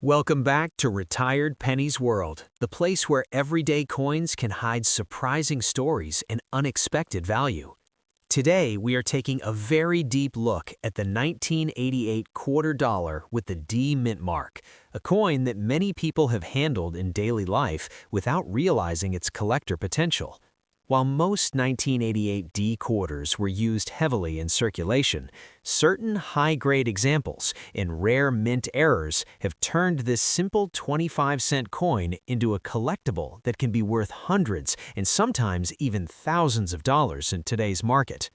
Welcome back to Retired Pennies World, the place where everyday coins can hide surprising stories and unexpected value. Today, we are taking a very deep look at the 1988 quarter dollar with the D mint mark, a coin that many people have handled in daily life without realizing its collector potential. While most 1988 D quarters were used heavily in circulation, certain high-grade examples and rare mint errors have turned this simple 25-cent coin into a collectible that can be worth hundreds and sometimes even thousands of dollars in today's market.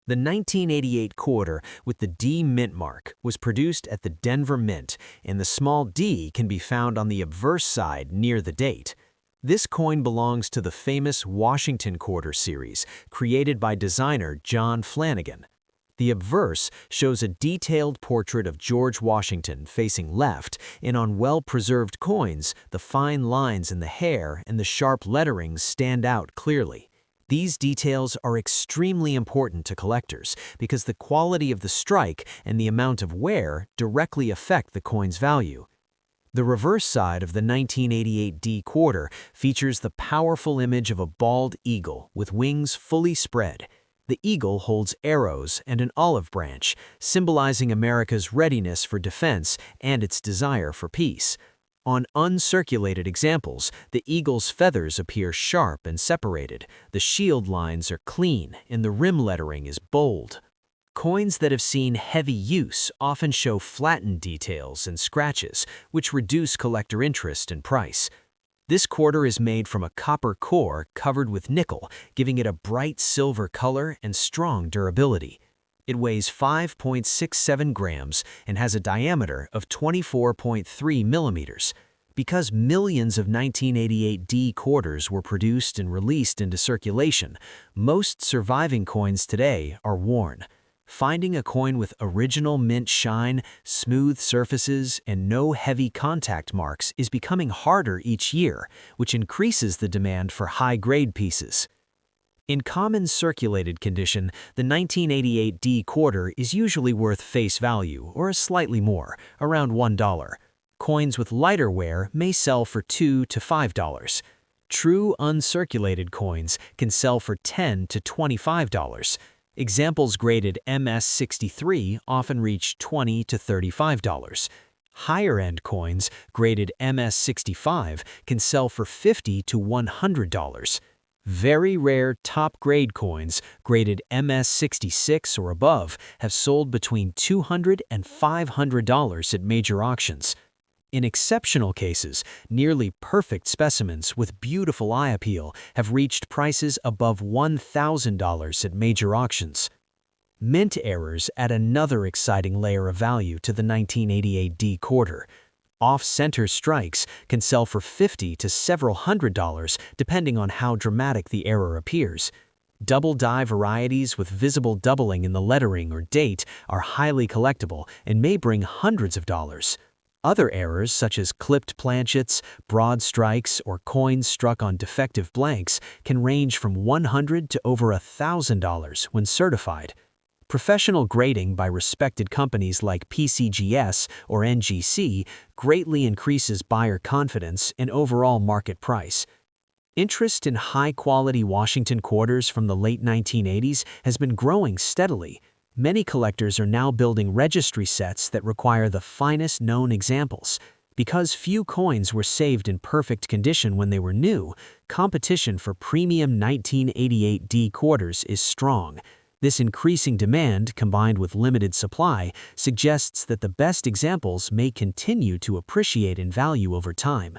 The 1988 quarter with the D mint mark was produced at the Denver Mint, and the small d can be found on the obverse side near the date. This coin belongs to the famous Washington quarter series, created by designer John Flanagan. The obverse shows a detailed portrait of George Washington facing left, and on well-preserved coins, the fine lines in the hair and the sharp letterings stand out clearly. These details are extremely important to collectors because the quality of the strike and the amount of wear directly affect the coin's value. The reverse side of the 1988 D quarter features the powerful image of a bald eagle with wings fully spread. The eagle holds arrows and an olive branch, symbolizing America's readiness for defense and its desire for peace. On uncirculated examples, the eagle's feathers appear sharp and separated, the shield lines are clean, and the rim lettering is bold. Coins that have seen heavy use often show flattened details and scratches, which reduce collector interest and price. This quarter is made from a copper core covered with nickel, giving it a bright silver color and strong durability. It weighs 5.67 grams and has a diameter of 24.3 millimeters. Because millions of 1988 D quarters were produced and released into circulation, most surviving coins today are worn. Finding a coin with original mint shine, smooth surfaces, and no heavy contact marks is becoming harder each year, which increases the demand for high-grade pieces. In common circulated condition, the 1988 D quarter is usually worth face value or slightly more, around $1. Coins with lighter wear may sell for $2 to $5. True uncirculated coins can sell for $10 to $25. Examples graded MS-63 often reach $20 to $35. Higher-end coins graded MS-65 can sell for $50 to $100. Very rare top-grade coins graded MS-66 or above have sold between $200 and $500 at major auctions. In exceptional cases, nearly perfect specimens with beautiful eye appeal have reached prices above $1,000 at major auctions. Mint errors add another exciting layer of value to the 1988 D quarter. Off-center strikes can sell for $50 to several $100 depending on how dramatic the error appears. Double die varieties with visible doubling in the lettering or date are highly collectible and may bring hundreds of dollars. Other errors, such as clipped planchets, broad strikes, or coins struck on defective blanks, can range from $100 to over $1,000 when certified. Professional grading by respected companies like PCGS or NGC greatly increases buyer confidence and overall market price. Interest in high-quality Washington quarters from the late 1980s has been growing steadily. Many collectors are now building registry sets that require the finest known examples. Because few coins were saved in perfect condition when they were new, competition for premium 1988 D quarters is strong. This increasing demand, combined with limited supply, suggests that the best examples may continue to appreciate in value over time.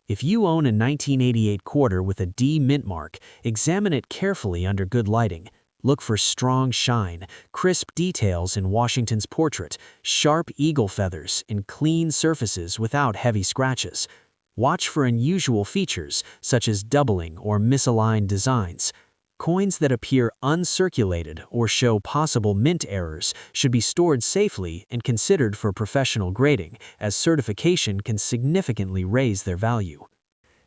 If you own a 1988 quarter with a D mint mark, examine it carefully under good lighting. Look for strong shine, crisp details in Washington's portrait, sharp eagle feathers, and clean surfaces without heavy scratches. Watch for unusual features, such as doubling or misaligned designs. Coins that appear uncirculated or show possible mint errors should be stored safely and considered for professional grading, as certification can significantly raise their value.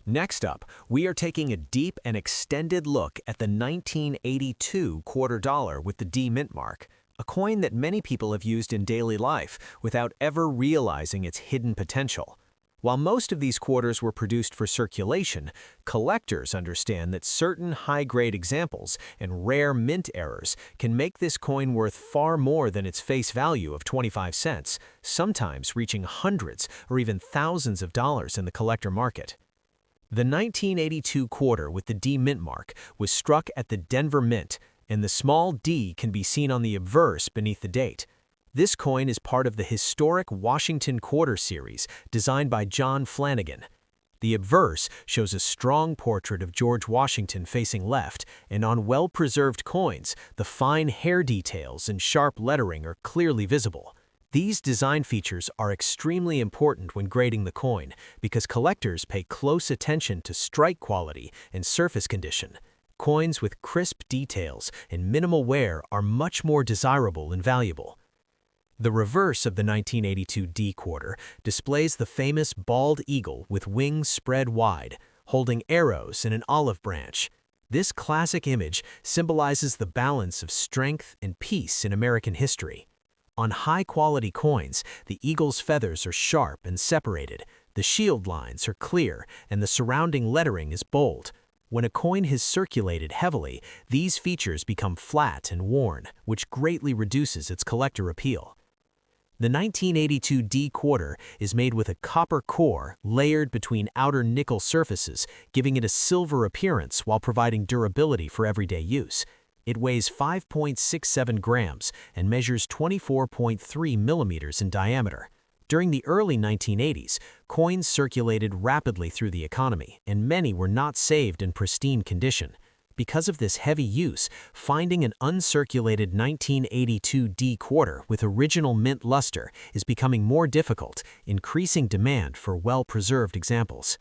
Next up, we are taking a deep and extended look at the 1982 quarter dollar with the D mint mark. a coin that many people have used in daily life without ever realizing its hidden potential. While most of these quarters were produced for circulation, collectors understand that certain high-grade examples and rare mint errors can make this coin worth far more than its face value of 25 cents, sometimes reaching hundreds or even thousands of dollars in the collector market. The 1982 quarter with the D mint mark was struck at the Denver Mint, and the small d can be seen on the obverse beneath the date. This coin is part of the historic Washington Quarter series designed by John Flanagan. The obverse shows a strong portrait of George Washington facing left, and on well-preserved coins, the fine hair details and sharp lettering are clearly visible. These design features are extremely important when grading the coin because collectors pay close attention to strike quality and surface condition. Coins with crisp details and minimal wear are much more desirable and valuable. The reverse of the 1982 D quarter displays the famous bald eagle with wings spread wide, holding arrows and an olive branch. This classic image symbolizes the balance of strength and peace in American history. On high-quality coins, the eagle's feathers are sharp and separated, the shield lines are clear, and the surrounding lettering is bold. When a coin has circulated heavily, these features become flat and worn, which greatly reduces its collector appeal. The 1982 D quarter is made with a copper core layered between outer nickel surfaces, giving it a silver appearance while providing durability for everyday use. It weighs 5.67 grams and measures 24.3 millimeters in diameter. During the early 1980s, coins circulated rapidly through the economy, and many were not saved in pristine condition. Because of this heavy use, finding an uncirculated 1982 D quarter with original mint luster is becoming more difficult, increasing demand for well-preserved examples.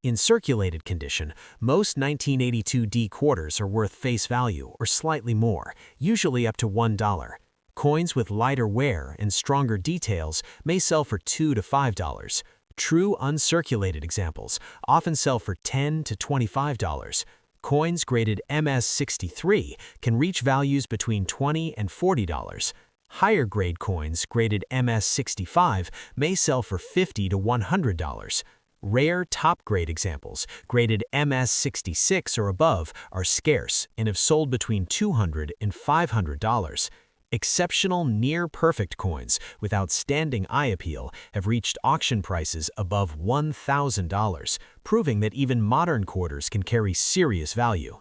In circulated condition, most 1982 D quarters are worth face value or slightly more, usually up to $1. Coins with lighter wear and stronger details may sell for $2 to $5. True uncirculated examples often sell for $10 to $25. Coins graded MS-63 can reach values between $20 and $40. Higher grade coins graded MS-65 may sell for $50 to $100. Rare top-grade examples graded MS-66 or above are scarce and have sold between $200 and $500. Exceptional near-perfect coins with outstanding eye appeal have reached auction prices above $1,000, proving that even modern quarters can carry serious value.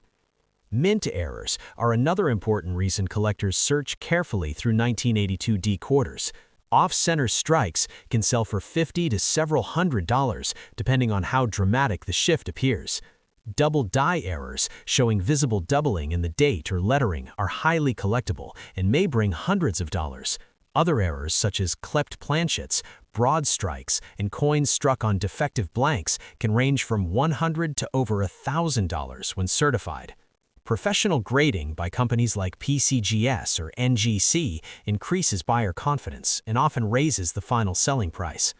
Mint errors are another important reason collectors search carefully through 1982 D quarters. Off-center strikes can sell for $50 to several $100s, depending on how dramatic the shift appears. Double die errors showing visible doubling in the date or lettering are highly collectible and may bring hundreds of dollars. Other errors such as cleft planchets, broad strikes, and coins struck on defective blanks can range from $100 to over $1,000 when certified. Professional grading by companies like PCGS or NGC increases buyer confidence and often raises the final selling price.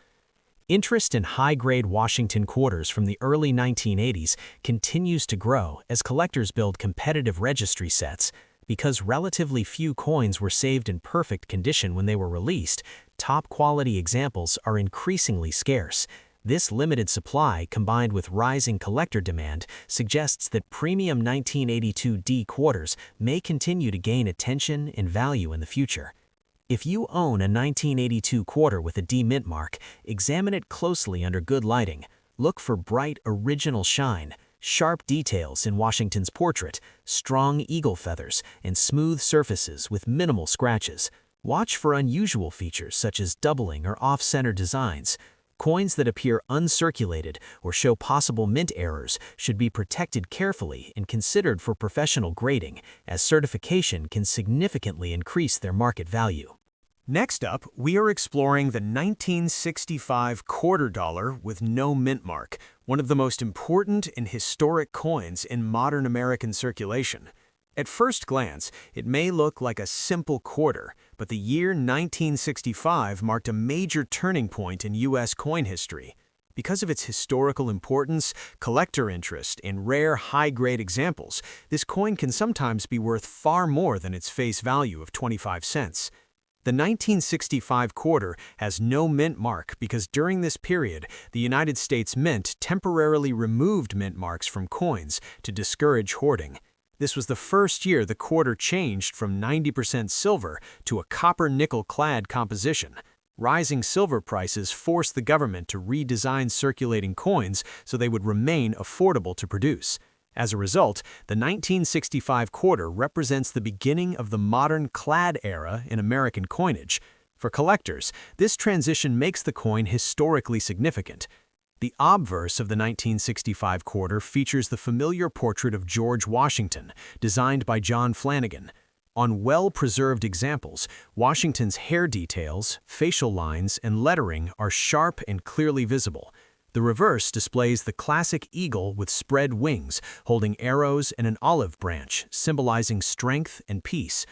Interest in high-grade Washington quarters from the early 1980s continues to grow as collectors build competitive registry sets. Because relatively few coins were saved in perfect condition when they were released, top-quality examples are increasingly scarce. This limited supply, combined with rising collector demand, suggests that premium 1982 D quarters may continue to gain attention and value in the future. If you own a 1982 quarter with a D mint mark, examine it closely under good lighting. Look for bright, original shine, sharp details in Washington's portrait, strong eagle feathers, and smooth surfaces with minimal scratches. Watch for unusual features such as doubling or off-center designs. Coins that appear uncirculated or show possible mint errors should be protected carefully and considered for professional grading, as certification can significantly increase their market value. Next up, we are exploring the 1965 quarter dollar with no mint mark, one of the most important and historic coins in modern American circulation. At first glance, it may look like a simple quarter, but the year 1965 marked a major turning point in U.S. coin history. Because of its historical importance, collector interest, and rare high-grade examples, this coin can sometimes be worth far more than its face value of 25 cents. The 1965 quarter has no mint mark because during this period, the United States Mint temporarily removed mint marks from coins to discourage hoarding. This was the first year the quarter changed from 90% silver to a copper-nickel-clad composition. Rising silver prices forced the government to redesign circulating coins so they would remain affordable to produce. As a result, the 1965 quarter represents the beginning of the modern clad era in American coinage. For collectors, this transition makes the coin historically significant. The obverse of the 1965 quarter features the familiar portrait of George Washington, designed by John Flanagan. On well-preserved examples, Washington's hair details, facial lines, and lettering are sharp and clearly visible. The reverse displays the classic eagle with spread wings, holding arrows and an olive branch, symbolizing strength and peace.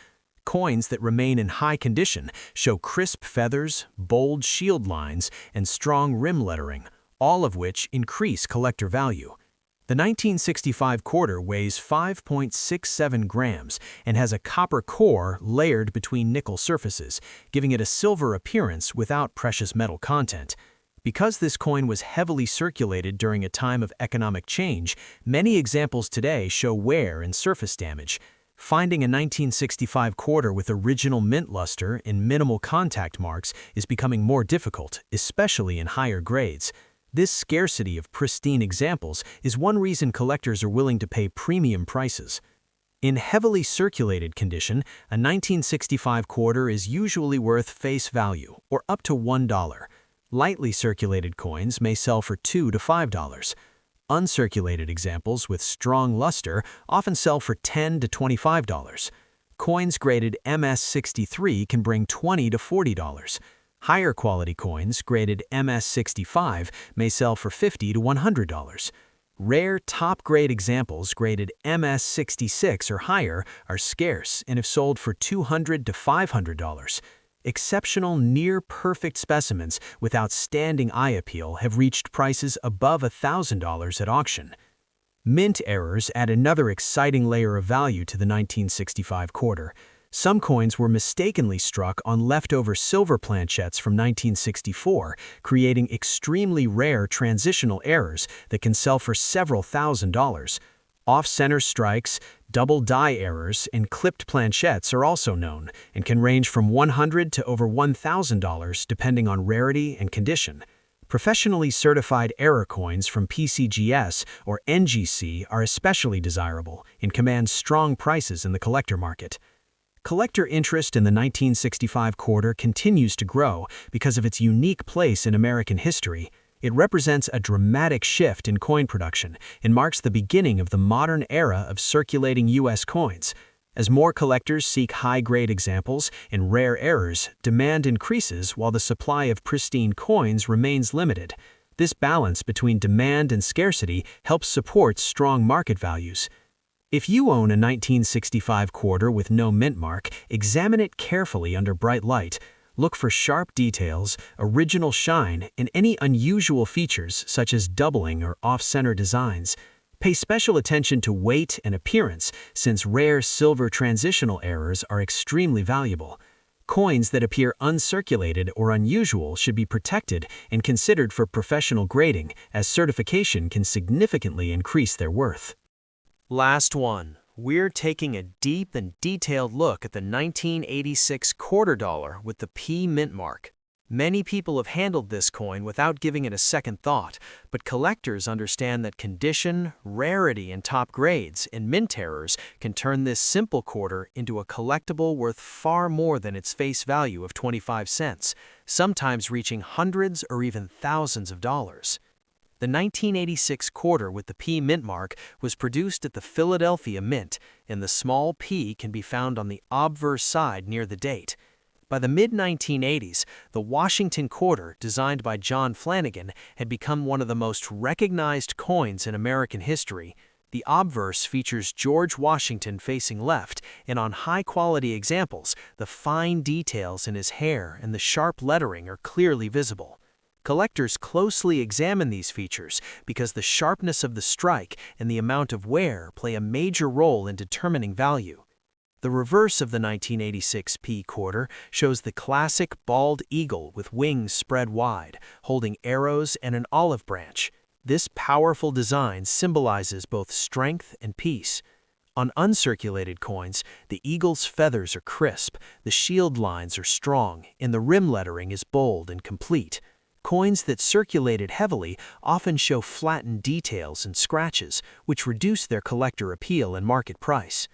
Coins that remain in high condition show crisp feathers, bold shield lines, and strong rim lettering, all of which increase collector value. The 1965 quarter weighs 5.67 grams and has a copper core layered between nickel surfaces, giving it a silver appearance without precious metal content. Because this coin was heavily circulated during a time of economic change, many examples today show wear and surface damage. Finding a 1965 quarter with original mint luster and minimal contact marks is becoming more difficult, especially in higher grades. This scarcity of pristine examples is one reason collectors are willing to pay premium prices. In heavily circulated condition, a 1965 quarter is usually worth face value, or up to $1. Lightly circulated coins may sell for $2 to $5. Uncirculated examples with strong luster often sell for $10 to $25. Coins graded MS63 can bring $20 to $40. Higher quality coins, graded MS65, may sell for $50 to $100. Rare top-grade examples graded MS66 or higher are scarce and have sold for $200 to $500. Exceptional near-perfect specimens with outstanding eye appeal have reached prices above $1,000 at auction. Mint errors add another exciting layer of value to the 1965 quarter. Some coins were mistakenly struck on leftover silver planchettes from 1964, creating extremely rare transitional errors that can sell for several $1,000s. Off-center strikes, double die errors, and clipped planchettes are also known and can range from $100 to over $1,000 depending on rarity and condition. Professionally certified error coins from PCGS or NGC are especially desirable and command strong prices in the collector market. Collector interest in the 1965 quarter continues to grow because of its unique place in American history. It represents a dramatic shift in coin production and marks the beginning of the modern era of circulating U.S. coins. As more collectors seek high-grade examples and rare errors, demand increases while the supply of pristine coins remains limited. This balance between demand and scarcity helps support strong market values. If you own a 1965 quarter with no mint mark, examine it carefully under bright light. Look for sharp details, original shine, and any unusual features such as doubling or off-center designs. Pay special attention to weight and appearance, since rare silver transitional errors are extremely valuable. Coins that appear uncirculated or unusual should be protected and considered for professional grading, as certification can significantly increase their worth. Last one. We're taking a deep and detailed look at the 1986 quarter dollar with the P mint mark. Many people have handled this coin without giving it a second thought, but collectors understand that condition, rarity, and top grades and mint errors can turn this simple quarter into a collectible worth far more than its face value of 25 cents, sometimes reaching hundreds or even thousands of dollars. The 1986 quarter with the P mint mark was produced at the Philadelphia Mint, and the small P can be found on the obverse side near the date. By the mid-1980s, the Washington quarter, designed by John Flanagan, had become one of the most recognized coins in American history. The obverse features George Washington facing left, and on high-quality examples, the fine details in his hair and the sharp lettering are clearly visible. Collectors closely examine these features because the sharpness of the strike and the amount of wear play a major role in determining value. The reverse of the 1986 P quarter shows the classic bald eagle with wings spread wide, holding arrows and an olive branch. This powerful design symbolizes both strength and peace. On uncirculated coins, the eagle's feathers are crisp, the shield lines are strong, and the rim lettering is bold and complete. Coins that circulated heavily often show flattened details and scratches, which reduce their collector appeal and market price.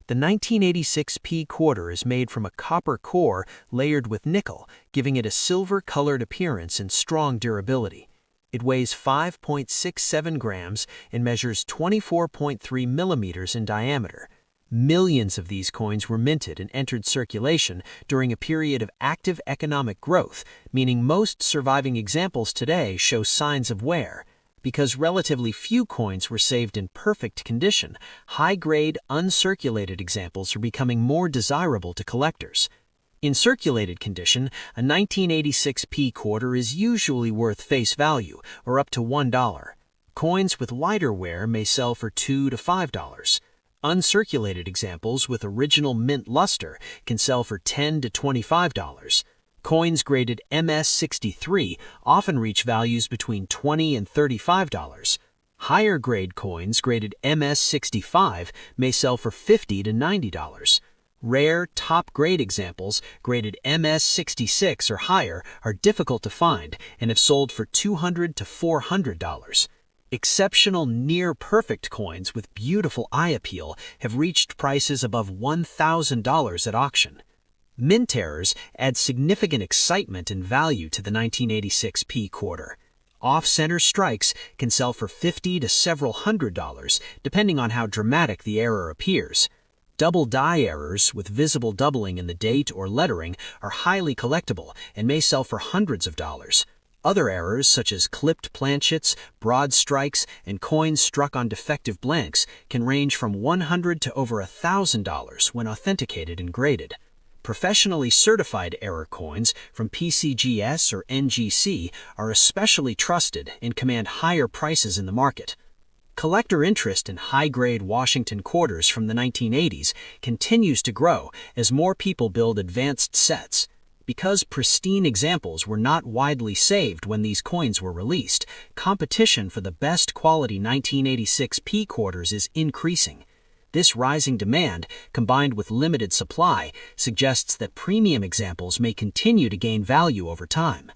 The 1986 P quarter is made from a copper core layered with nickel, giving it a silver-colored appearance and strong durability. It weighs 5.67 grams and measures 24.3 millimeters in diameter. Millions of these coins were minted and entered circulation during a period of active economic growth, meaning most surviving examples today show signs of wear. Because relatively few coins were saved in perfect condition, high-grade, uncirculated examples are becoming more desirable to collectors. In circulated condition, a 1986 P quarter is usually worth face value, or up to $1. Coins with lighter wear may sell for $2 to $5. Uncirculated examples with original mint luster can sell for $10 to $25. Coins graded MS-63 often reach values between $20 and $35. Higher grade coins graded MS-65 may sell for $50 to $90. Rare, top-grade examples graded MS-66 or higher are difficult to find and have sold for $200 to $400. Exceptional near-perfect coins with beautiful eye appeal have reached prices above $1,000 at auction. Mint errors add significant excitement and value to the 1986 P quarter. Off-center strikes can sell for $50 to several $100s, depending on how dramatic the error appears. Double die errors with visible doubling in the date or lettering are highly collectible and may sell for hundreds of dollars. Other errors, such as clipped planchets, broad strikes, and coins struck on defective blanks, can range from $100 to over $1,000 when authenticated and graded. Professionally certified error coins from PCGS or NGC are especially trusted and command higher prices in the market. Collector interest in high-grade Washington quarters from the 1980s continues to grow as more people build advanced sets. Because pristine examples were not widely saved when these coins were released, competition for the best quality 1986 P quarters is increasing. This rising demand, combined with limited supply, suggests that premium examples may continue to gain value over time.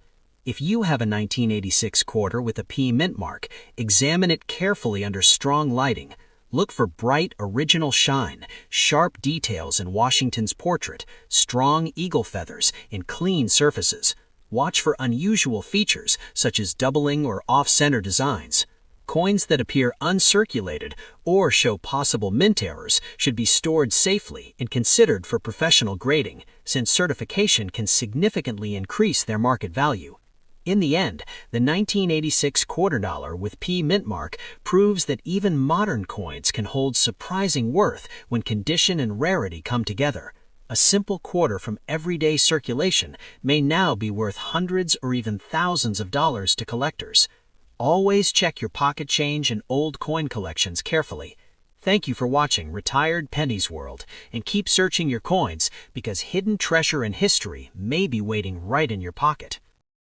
If you have a 1986 quarter with a P mint mark, examine it carefully under strong lighting. Look for bright, original shine, sharp details in Washington's portrait, strong eagle feathers, and clean surfaces. Watch for unusual features, such as doubling or off-center designs. Coins that appear uncirculated or show possible mint errors should be stored safely and considered for professional grading, since certification can significantly increase their market value. In the end, the 1986 quarter dollar with P mint mark proves that even modern coins can hold surprising worth when condition and rarity come together. A simple quarter from everyday circulation may now be worth hundreds or even thousands of dollars to collectors. Always check your pocket change and old coin collections carefully. Thank you for watching Retired Pennies World, and keep searching your coins because hidden treasure and history may be waiting right in your pocket.